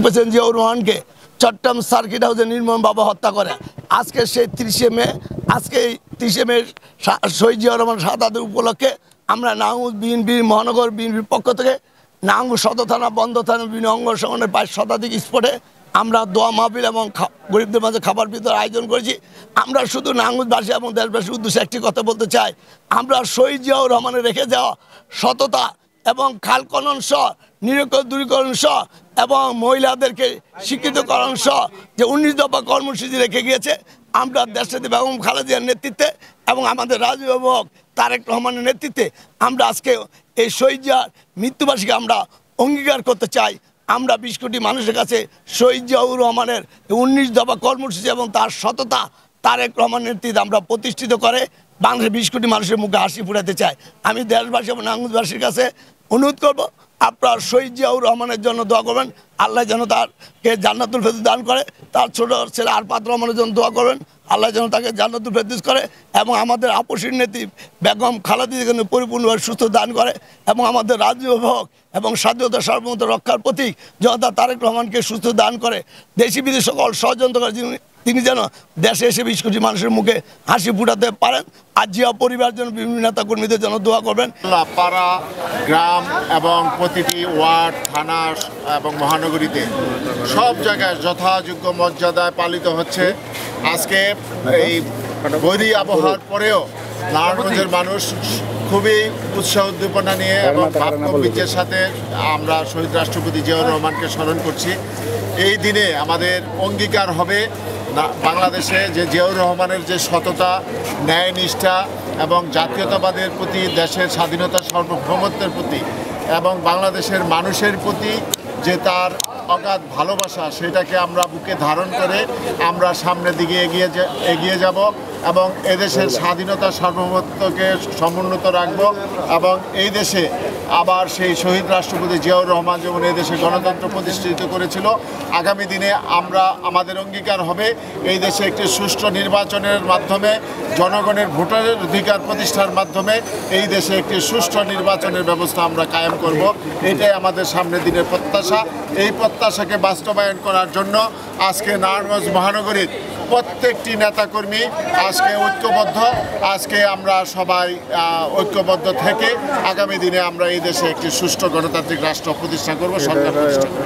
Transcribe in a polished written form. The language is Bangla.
প্রেসিডেন্ট জিয়াউর রহমানকে চট্টগ্রাম সার্কিট হাউসে নির্মমভাবে হত্যা করে। আজকে সেই 30শে মে, আজকে এই 30শে মে শহীদ জিয়াউর রহমান শাহাদাত উপলক্ষে আমরা নারায়ণগঞ্জ বিএনপি মহানগর বিএনপির পক্ষ থেকে নারায়ণগঞ্জ সদর থানা, বন্ধ থানা, বিভিন্ন অঙ্গ সংগঠনের 5 শতাধিক স্পটে আমরা দোয়া মাহফিল এবং গরিবদের মাঝে খাবার বিতরণ আয়োজন করেছি। আমরা শুধু নারায়ণগঞ্জবাসী এবং দেশবাসীর উদ্দেশ্যে একটি কথা বলতে চাই, আমরা শহীদ জিয়াউর রহমানের রেখে যাওয়া সততা এবং খাল খনন সহ নিরক্ষর দূরীকরণ সহ এবং মহিলাদেরকে শিক্ষিতকরণ সহ যে 19 দফা কর্মসূচি রেখে গিয়েছে, আমরা দেশনেত্রী বেগম খালেদা জিয়ার নেতৃত্বে এবং আমাদের রাজু অভিভাবক তারেক রহমানের নেতৃত্বে আমরা আজকে এই শহীদ জিয়ার মৃত্যুবার্ষিকী আমরা অঙ্গীকার করতে চাই। আমরা 20 কোটি মানুষের কাছে শহীদ জিয়াউর রহমানের 19 দফা কর্মসূচি এবং তার সততা তারেক রহমানের নেতৃত্বে আমরা প্রতিষ্ঠিত করে বাংলাদেশের 20 কোটি মানুষের মুখে হাসি ফুটাতে চাই। আমি দেশবাসী এবং নারায়ণগঞ্জবাসীর কাছে অনুরোধ করব, আপনার শহীদ জিয়াউর রহমানের জন্য দোয়া করবেন, আল্লাহ যেন তাকে জান্নাতুল ফেরদৌস দান করে। তার ছোট ছেলে আরফাত রহমানের জন্য দোয়া করবেন, আল্লাহ যেন তাকে জান্নাতুল ফেরদৌস করে এবং আমাদের আপসীর নেত্রী বেগম খালেদা জিয়াকে যেন পরিপূর্ণভাবে সুস্থ দান করে এবং আমাদের রাজ্য অভিভাবক এবং স্বাধীনতা সার্বভৌমত্ব রক্ষার প্রতীক জনতা তারেক রহমানকে সুস্থ দান করে। দেশি বিদেশি সকল ষড়যন্ত্রকারী তিনি যেন দেশে এসে 20 কোটি মানুষের মুখে হাসি ফুটাতে পারেন। আর জিয়া পরিবার যেন বিভিন্ন নেতা কর্মীদের জন্য দোয়া করবেন। পাড়া, গ্রাম এবং প্রতিটি ওয়ার্ড, থানা এবং মহানগরীতে সব জায়গায় যথাযোগ্য মর্যাদায় পালিত হচ্ছে। আজকে এই বৈরী আবহাওয়ার পরেও নারায়ণগঞ্জের মানুষ খুবই উৎসাহ উদ্দীপনা নিয়ে এবং ভাবগম্ভীর্যের সাথে আমরা শহীদ রাষ্ট্রপতি জিয়াউর রহমানকে স্মরণ করছি। এই দিনে আমাদের অঙ্গীকার হবে বাংলাদেশে যে জিয়াউর রহমানের যে সততা, ন্যায়নিষ্ঠা এবং জাতীয়তাবাদের প্রতি, দেশের স্বাধীনতা সার্বভৌমত্বের প্রতি এবং বাংলাদেশের মানুষের প্রতি যে তার অগাধ ভালোবাসা, সেটাকে আমরা বুকে ধারণ করে আমরা সামনের দিকে এগিয়ে যাব এবং এদেশের স্বাধীনতা সার্বভৌমত্বকে সমুন্নত রাখব এবং এই দেশে আবার সেই শহীদ রাষ্ট্রপতি জিয়াউর রহমান যেমন এই দেশে গণতন্ত্র প্রতিষ্ঠিত করেছিল, আগামী দিনে আমাদের অঙ্গীকার হবে এই দেশে একটি সুষ্ঠু নির্বাচনের মাধ্যমে, জনগণের ভোটারের অধিকার প্রতিষ্ঠার মাধ্যমে এই দেশে একটি সুষ্ঠু নির্বাচনের ব্যবস্থা আমরা কায়েম করব। এটাই আমাদের সামনের দিনের প্রত্যাশা। এই প্রত্যাশাকে বাস্তবায়ন করার জন্য আজকে নারায়ণগঞ্জ মহানগরীর প্রত্যেকটি নেতাকর্মী আজকে ঐক্যবদ্ধ। আজকে আমরা সবাই ঐক্যবদ্ধ থেকে আগামী দিনে আমরা এই দেশে একটি সুষ্ঠু গণতান্ত্রিক রাষ্ট্র প্রতিষ্ঠা করব, সরকার প্রতিষ্ঠা করব।